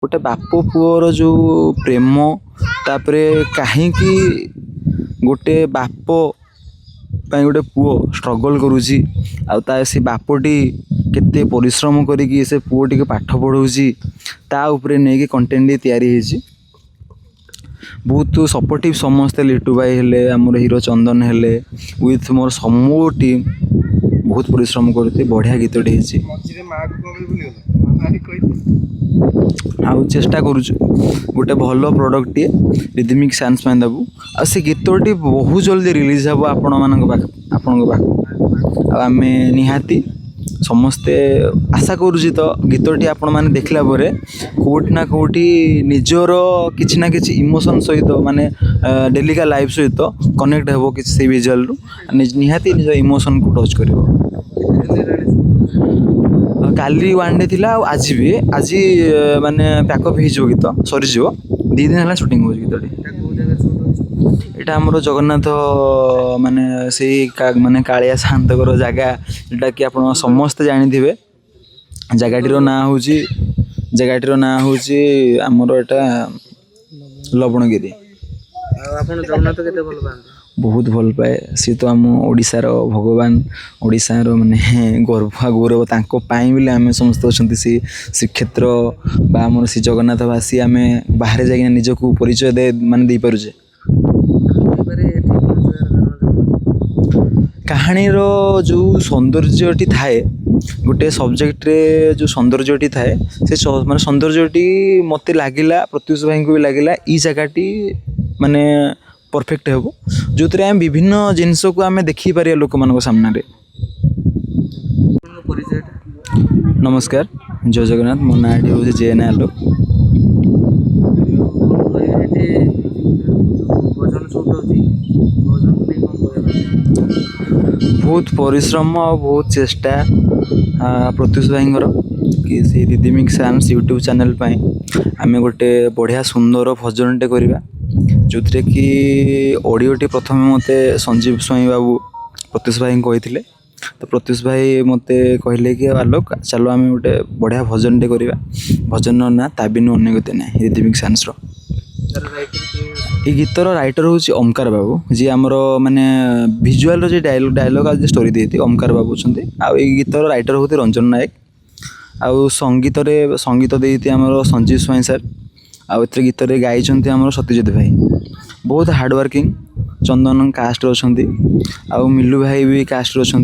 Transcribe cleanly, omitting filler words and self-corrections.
गोटे बाप पुअर जो प्रेम तापरे कहीं गोटे बाप गोटे पुओ स्ट्रगल करुच्ची से बापटी केते परिश्रम करी से पुओटी के पाठ पढ़ाऊँगी ता उपरे नहीं कंटेंट तैयारी बहुत सपोर्टिव समस्ते लिटू भाई हेले आमर हीरो चंदन हेले विथ मोर समूह टीम बहुत परिश्रम करते बढ़िया गीतटे आउ चेष्टा करुचु गोटे भल प्रोडक्ट टे रिदमिक साइंस में देबू आ से गीतटी बहुत जल्दी रिलीज हे आपण आम निहाती समस्ते आशा करुँच तो गीतटी आपण मैंने देखला परे कोटी ना कोटी निजर किछि ना किछि इमोशन सहित माने डेलिका लाइफ सहित कनेक्ट हेबो किछि से विजुअल रु निहाती निज इमोशन को टच करिवो। काली वन डे थिला आज भी आज माने पैकअप हो गीत सरी जीव 2 दिन है शूटिंग हो गीतटी यहाँ आमर जगन्नाथ माने से माने कालिया शांतर जगह जोटा कि आप समस्ते जानी जगह ना हूँ आमर एटा लवणगिरी बहुत भल पाए सी तो आम ओडिशार भगवान ओडिशार माने गौरव तांको पाई बोले आम समस्त अच्छा श्रीक्षेत्र बा आम श्री जगन्नाथवासी आम बाहर जाइना निजक परिचय दे माने दे पारुचे कहानीर जो सौंदर्यटी थाए गोटे सब्जेक्ट रे जो सौंदर्यटी थाए से माने सौंदर्यटी मते लागिला प्रत्युष भाई को भी लागिला ई जगहटी माने परफेक्ट हेबो जो आम विभिन्न जिनस को आम देखी पारिया लोक मान सामने। नमस्कार जय जगन्नाथ मो ना हूँ जेएन आलोक बहुत परिश्रम और बहुत चेष्टा प्रत्युष भाई कि से रिदमिक साइंस यूट्यूब चैनल आम गोटे बढ़िया सुंदर भजनटे करवा जो थे कि ऑडियोटी प्रथम मते संजीव स्वाई बाबू प्रत्युष भाई कही तो प्रत्युष भाई मते कहले कि आलोक चलो आम गोटे बढ़िया भजनटे करवा भजन ना ताबिनु अन्य गति ना रिदमिक साइंस ये गीतर राइटर हूँ ओमकार बाबू जी आमर माने विजुअल जो डायलॉग आज स्टोरी देती ओमकार बाबू अच्छा गीतर राइटर हूँ रंजन नायक आउ संगीत देती आमर संजीव स्वाई सर आउ ए गीत गाई आमर सत्यजित भाई बहुत हार्डवर्किंग चंदन कास्ट अच्छा आउ मिलू भाई भी कास्ट अच्छा।